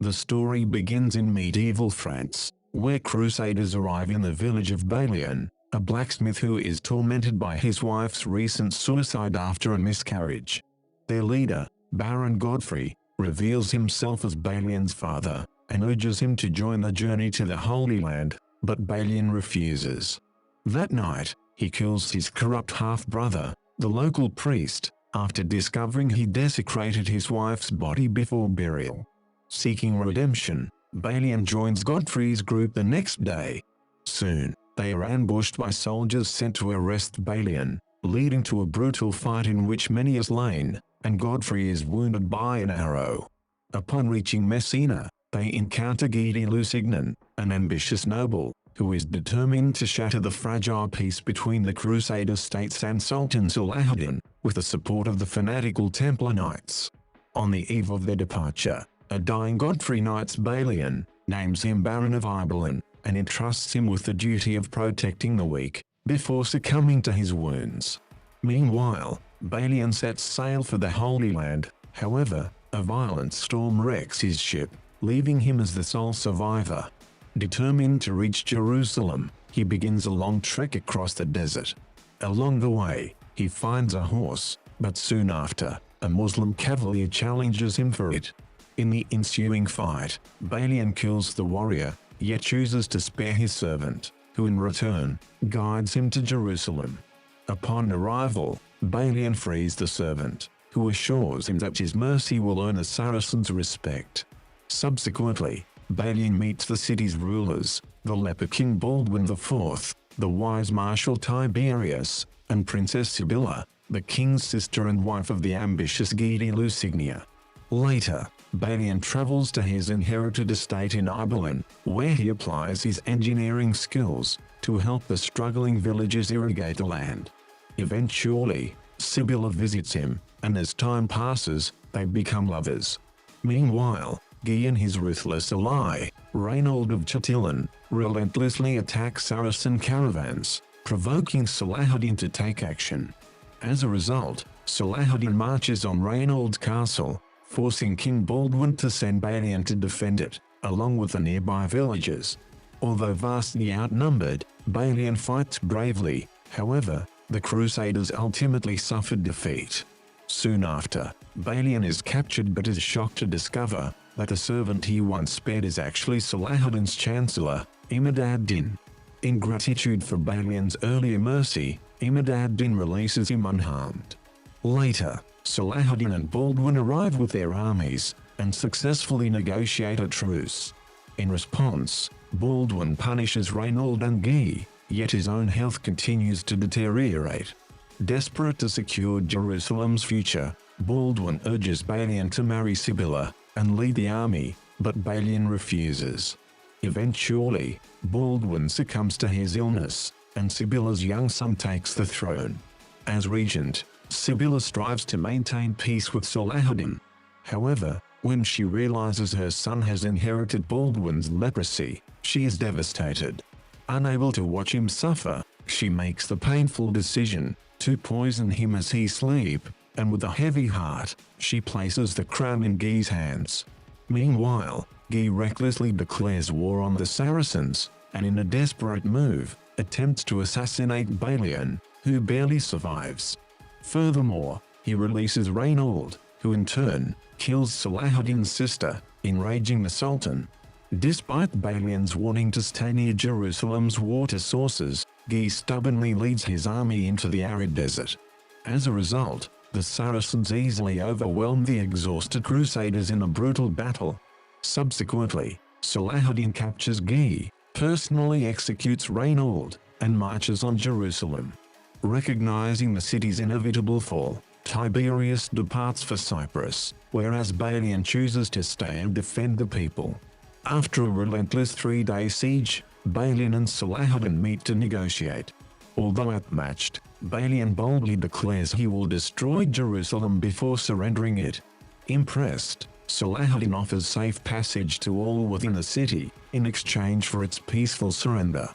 The story begins in medieval France, where Crusaders arrive in the village of Balian, a blacksmith who is tormented by his wife's recent suicide after a miscarriage. Their leader, Baron Godfrey, reveals himself as Balian's father, and urges him to join the journey to the Holy Land, but Balian refuses. That night, he kills his corrupt half-brother, the local priest, after discovering he desecrated his wife's body before burial. Seeking redemption, Balian joins Godfrey's group the next day. Soon, they are ambushed by soldiers sent to arrest Balian, leading to a brutal fight in which many are slain, and Godfrey is wounded by an arrow. Upon reaching Messina, they encounter Guy de Lusignan, an ambitious noble, who is determined to shatter the fragile peace between the Crusader states and Sultan Salahuddin, with the support of the fanatical Templar Knights. On the eve of their departure, a dying Godfrey knights Balian, names him Baron of Balian, and entrusts him with the duty of protecting the weak, before succumbing to his wounds. Meanwhile, Balian sets sail for the Holy Land. However, a violent storm wrecks his ship, leaving him as the sole survivor. Determined to reach Jerusalem, he begins a long trek across the desert. Along the way, he finds a horse, but soon after, a Muslim cavalier challenges him for it. In the ensuing fight, Balian kills the warrior, yet chooses to spare his servant, who in return, guides him to Jerusalem. Upon arrival, Balian frees the servant, who assures him that his mercy will earn the Saracens' respect. Subsequently, Balian meets the city's rulers, the leper King Baldwin IV, the wise Marshal Tiberius, and Princess Sibylla, the king's sister and wife of the ambitious Guy de Lusignan. Later, Balian travels to his inherited estate in Balian, where he applies his engineering skills to help the struggling villagers irrigate the land. Eventually, Sibylla visits him, and as time passes, they become lovers. Meanwhile, Guy and his ruthless ally, Reynold of Chatillon, relentlessly attack Saracen caravans, provoking Salahuddin to take action. As a result, Salahuddin marches on Reynold's castle, forcing King Baldwin to send Balian to defend it, along with the nearby villagers. Although vastly outnumbered, Balian fights bravely. However, the Crusaders ultimately suffered defeat. Soon after, Balian is captured but is shocked to discover that the servant he once spared is actually Salahuddin's chancellor, Imad ad-Din. In gratitude for Balian's earlier mercy, Imad ad-Din releases him unharmed. Later, Salahuddin and Baldwin arrive with their armies, and successfully negotiate a truce. In response, Baldwin punishes Reynold and Guy, yet his own health continues to deteriorate. Desperate to secure Jerusalem's future, Baldwin urges Balian to marry Sibylla and lead the army, but Balian refuses. Eventually, Baldwin succumbs to his illness, and Sibylla's young son takes the throne. As regent, Sibylla strives to maintain peace with Salahuddin. However, when she realizes her son has inherited Baldwin's leprosy, she is devastated. Unable to watch him suffer, she makes the painful decision to poison him as he sleeps, and with a heavy heart, she places the crown in Guy's hands. Meanwhile, Guy recklessly declares war on the Saracens, and in a desperate move, attempts to assassinate Balian, who barely survives. Furthermore, he releases Reynold, who in turn, kills Salahuddin's sister, enraging the Sultan. Despite Balian's warning to stay near Jerusalem's water sources, Guy stubbornly leads his army into the arid desert. As a result, the Saracens easily overwhelm the exhausted Crusaders in a brutal battle. Subsequently, Salahuddin captures Guy, personally executes Reynold, and marches on Jerusalem. Recognizing the city's inevitable fall, Tiberius departs for Cyprus, whereas Balian chooses to stay and defend the people. After a relentless 3-day siege, Balian and Salahuddin meet to negotiate. Although outmatched, Balian boldly declares he will destroy Jerusalem before surrendering it. Impressed, Salahuddin offers safe passage to all within the city, in exchange for its peaceful surrender.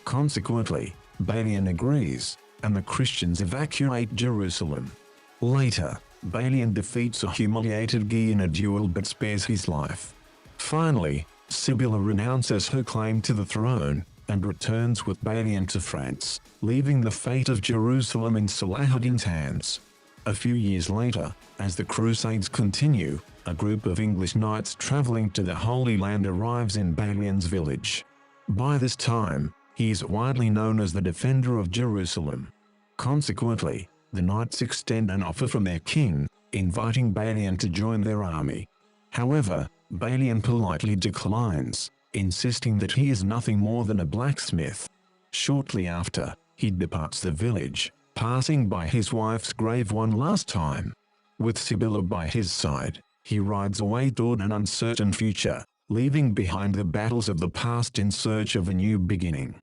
Consequently, Balian agrees, and the Christians evacuate Jerusalem. Later, Balian defeats a humiliated Guy in a duel but spares his life. Finally, Sibylla renounces her claim to the throne, and returns with Balian to France, leaving the fate of Jerusalem in Salahuddin's hands. A few years later, as the Crusades continue, a group of English knights traveling to the Holy Land arrives in Balian's village. By this time, he is widely known as the defender of Jerusalem. Consequently, the knights extend an offer from their king, inviting Balian to join their army. However, Balian politely declines, insisting that he is nothing more than a blacksmith. Shortly after, he departs the village, passing by his wife's grave one last time. With Sibylla by his side, he rides away toward an uncertain future, leaving behind the battles of the past in search of a new beginning.